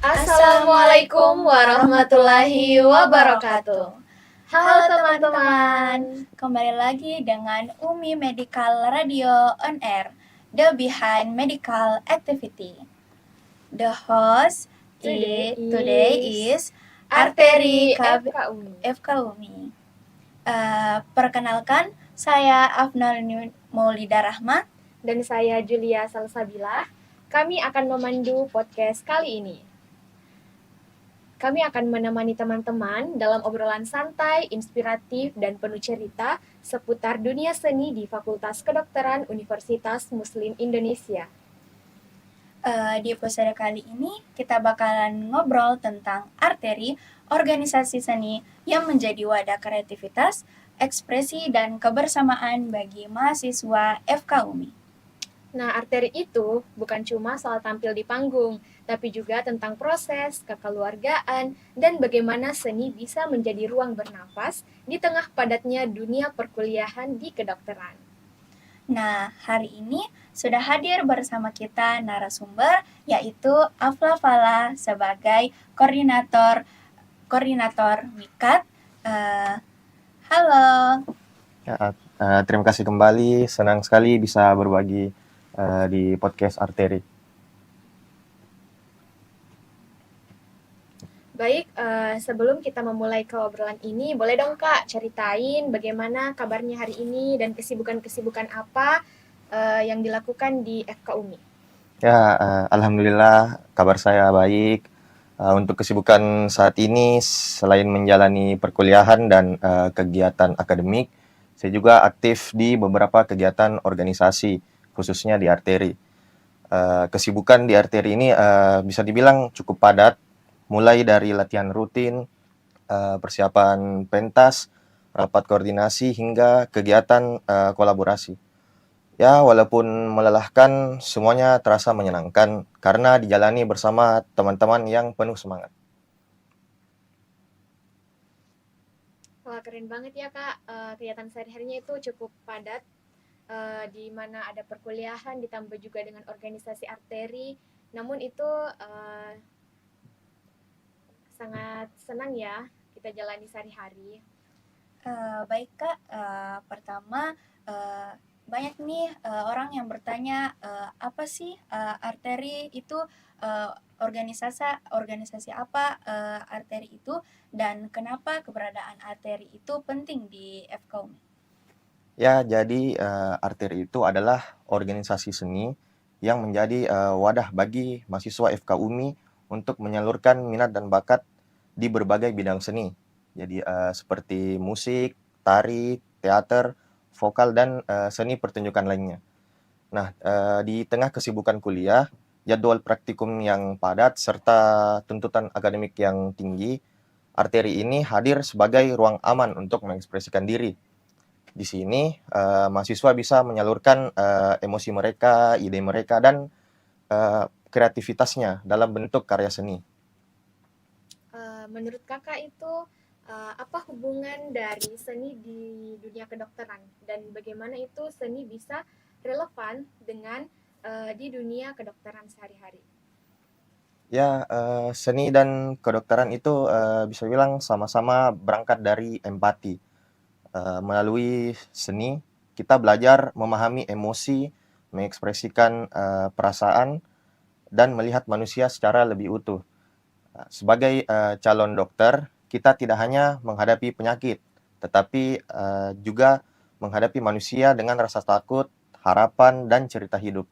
Assalamualaikum warahmatullahi wabarakatuh. Halo teman-teman, kembali lagi dengan Umi Medical Radio on Air, the behind medical activity. The host today is Arteri FK Umi. Perkenalkan, saya Afnal Maulida Rahmat dan saya Julia Salsabila. Kami akan memandu podcast kali ini. Kami akan menemani teman-teman dalam obrolan santai, inspiratif, dan penuh cerita seputar dunia seni di Fakultas Kedokteran Universitas Muslim Indonesia. Di episode kali ini kita bakalan ngobrol tentang arteri, organisasi seni yang menjadi wadah kreativitas, ekspresi, dan kebersamaan bagi mahasiswa FK UMI. Nah, arteri itu bukan cuma soal tampil di panggung, tapi juga tentang proses, kekeluargaan, dan bagaimana seni bisa menjadi ruang bernafas di tengah padatnya dunia perkuliahan di kedokteran. Nah, hari ini sudah hadir bersama kita narasumber, yaitu Afla Fala sebagai koordinator MIKAT. Halo. Ya, terima kasih kembali, senang sekali bisa berbagi di podcast Arteri. Baik, sebelum kita memulai ke obrolan ini, boleh dong Kak ceritain bagaimana kabarnya hari ini dan kesibukan-kesibukan apa yang dilakukan di FK UMI? Ya, alhamdulillah kabar saya baik. Untuk kesibukan saat ini, selain menjalani perkuliahan dan kegiatan akademik, saya juga aktif di beberapa kegiatan organisasi, khususnya di Arteri. Kesibukan di Arteri ini bisa dibilang cukup padat, mulai dari latihan rutin, persiapan pentas, rapat koordinasi, hingga kegiatan kolaborasi. Ya, walaupun melelahkan, semuanya terasa menyenangkan karena dijalani bersama teman-teman yang penuh semangat. Wah, keren banget ya Kak, kegiatan sehari-harinya itu cukup padat, di mana ada perkuliahan ditambah juga dengan organisasi arteri, namun itu sangat senang ya kita jalani sehari-hari. Baik Kak, pertama banyak nih orang yang bertanya apa sih arteri itu, organisasi apa arteri itu, dan kenapa keberadaan arteri itu penting di FK UMI? Ya, jadi Arteri itu adalah organisasi seni yang menjadi wadah bagi mahasiswa FK UMI untuk menyalurkan minat dan bakat di berbagai bidang seni. Jadi seperti musik, tari, teater, vokal, dan seni pertunjukan lainnya. Nah, di tengah kesibukan kuliah, jadwal praktikum yang padat, serta tuntutan akademik yang tinggi, Arteri ini hadir sebagai ruang aman untuk mengekspresikan diri. Di sini, mahasiswa bisa menyalurkan emosi mereka, ide mereka, dan kreativitasnya dalam bentuk karya seni. Menurut Kakak itu apa hubungan dari seni di dunia kedokteran dan bagaimana itu seni bisa relevan dengan di dunia kedokteran sehari-hari? Ya, seni dan kedokteran itu bisa bilang sama-sama berangkat dari empati. Melalui seni, kita belajar memahami emosi, mengekspresikan perasaan, dan melihat manusia secara lebih utuh. Sebagai calon dokter, kita tidak hanya menghadapi penyakit, tetapi juga menghadapi manusia dengan rasa takut, harapan, dan cerita hidup.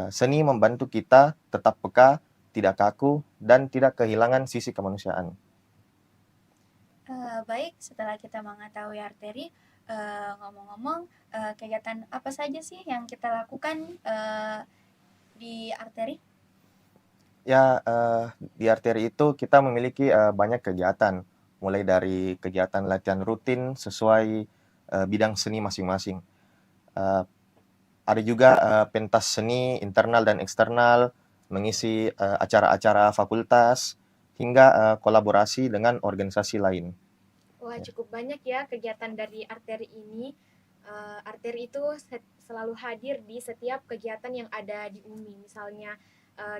Seni membantu kita tetap peka, tidak kaku, dan tidak kehilangan sisi kemanusiaan. Baik, setelah kita mengetahui arteri, ngomong-ngomong, kegiatan apa saja sih yang kita lakukan di arteri? Ya, di Arteri itu kita memiliki banyak kegiatan, mulai dari kegiatan latihan rutin sesuai bidang seni masing-masing. Ada juga pentas seni internal dan eksternal, mengisi acara-acara fakultas, hingga kolaborasi dengan organisasi lain. Wah, cukup banyak ya kegiatan dari arteri ini. Arteri itu selalu hadir di setiap kegiatan yang ada di UMI. Misalnya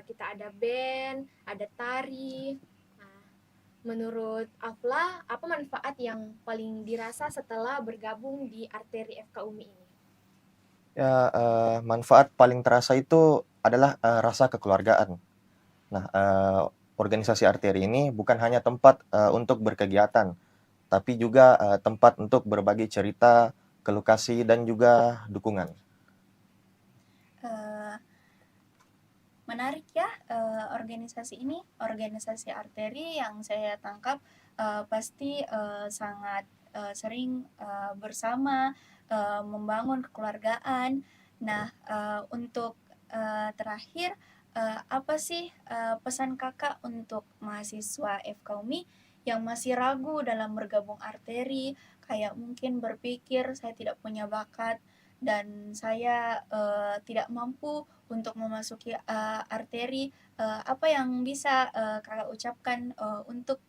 kita ada band, ada tari. Nah, menurut Afla, apa manfaat yang paling dirasa setelah bergabung di Arteri FK UMI ini? Ya, manfaat paling terasa itu adalah rasa kekeluargaan. Nah, organisasi arteri ini bukan hanya tempat untuk berkegiatan, tapi juga tempat untuk berbagi cerita, keluh kasih, dan juga dukungan. Eh, Menarik ya, organisasi arteri yang saya tangkap pasti sangat sering bersama, membangun kekeluargaan. Nah, untuk terakhir, apa sih pesan kakak untuk mahasiswa FK UMI yang masih ragu dalam bergabung arteri, kayak mungkin berpikir saya tidak punya bakat dan saya tidak mampu untuk memasuki arteri, apa yang bisa kakak ucapkan untuk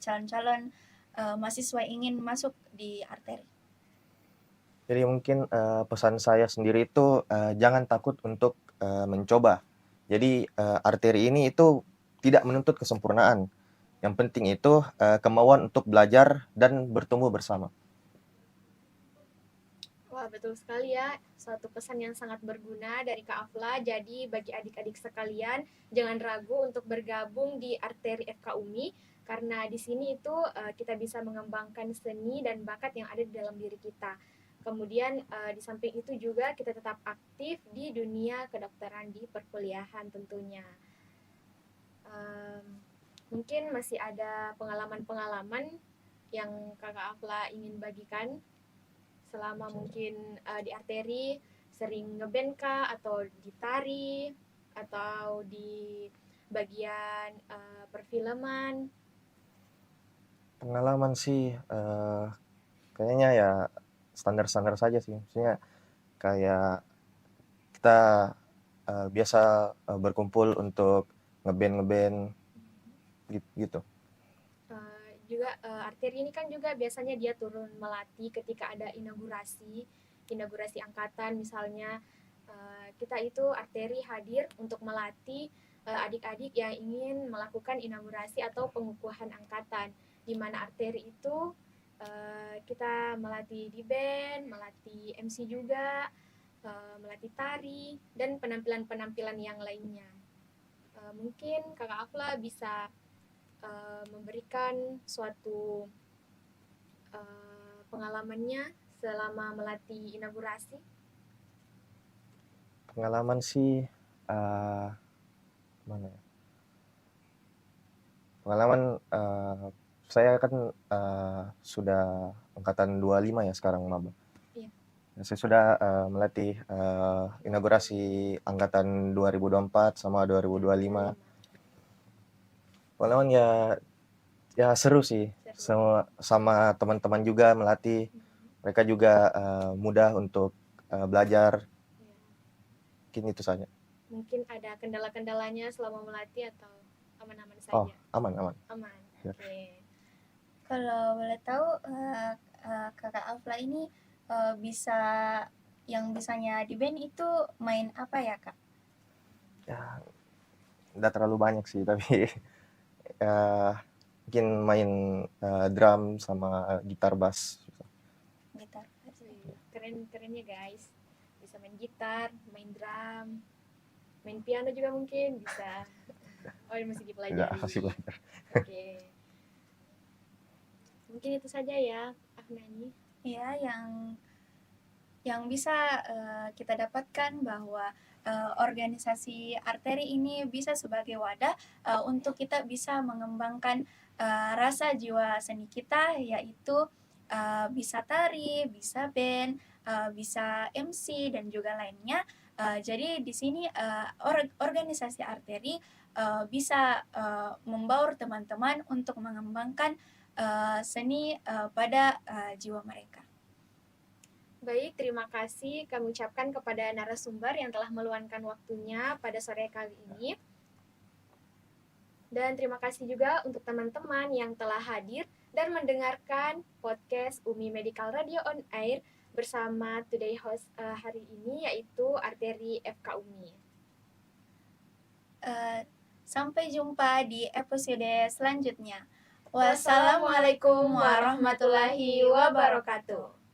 calon-calon mahasiswa yang ingin masuk di arteri? Jadi mungkin pesan saya sendiri itu jangan takut untuk mencoba. Jadi arteri ini itu tidak menuntut kesempurnaan. Yang penting itu kemauan untuk belajar dan bertumbuh bersama. Wah, betul sekali ya. Suatu pesan yang sangat berguna dari Kak Afla. Jadi bagi adik-adik sekalian, jangan ragu untuk bergabung di Arteri FK UMI karena di sini itu kita bisa mengembangkan seni dan bakat yang ada di dalam diri kita. Kemudian di samping itu juga kita tetap aktif di dunia kedokteran di perkuliahan tentunya. Mungkin masih ada pengalaman-pengalaman yang Kakak Afla ingin bagikan selama mungkin di arteri sering ngeband kah atau di tari atau di bagian perfilman. Pengalaman sih kayaknya ya standar-standar saja sih. Maksudnya kayak kita biasa berkumpul untuk ngeband gitu. Juga arteri ini kan juga biasanya dia turun melatih ketika ada inaugurasi angkatan misalnya. Kita itu arteri hadir untuk melatih adik-adik yang ingin melakukan inaugurasi atau pengukuhan angkatan, di mana arteri itu kita melatih di band, melatih MC juga, melatih tari, dan penampilan-penampilan yang lainnya. Mungkin Kakak Afla bisa memberikan suatu pengalamannya selama melatih inaugurasi. Pengalaman sih mana ya? Pengalaman saya kan sudah angkatan 25 ya sekarang maba. Iya. Saya sudah melatih inaugurasi angkatan 2024 sama 2025. Pengalaman ya seru sih. Sama teman-teman juga melatih. Mereka juga mudah untuk belajar. Mungkin itu saja. Mungkin ada kendala-kendalanya selama melatih atau aman-aman Oh, saja? aman. Aman. Ya. Oke. Kalau boleh tahu kakak Afla ini yang bisanya di band itu main apa ya kak? Ya, nggak terlalu banyak sih, tapi mungkin main drum sama gitar bass. Gitar. Keren-kerennya guys. Bisa main gitar, main drum, main piano juga mungkin bisa. Oh, ini masih dipelajari. Nggak, masih belajar. Oke. Mungkin itu saja ya, Afnani. Ya, yang bisa kita dapatkan bahwa organisasi arteri ini bisa sebagai wadah untuk kita bisa mengembangkan rasa jiwa seni kita, yaitu bisa tari, bisa band, bisa MC dan juga lainnya. Jadi di sini organisasi arteri bisa membaur teman-teman untuk mengembangkan seni pada jiwa mereka. Baik, terima kasih kami ucapkan kepada narasumber yang telah meluangkan waktunya pada sore kali ini. Dan terima kasih juga untuk teman-teman yang telah hadir dan mendengarkan podcast UMI Medical Radio on Air bersama today host hari ini yaitu Arteri FK UMI. Sampai jumpa di episode selanjutnya. Wassalamualaikum warahmatullahi wabarakatuh.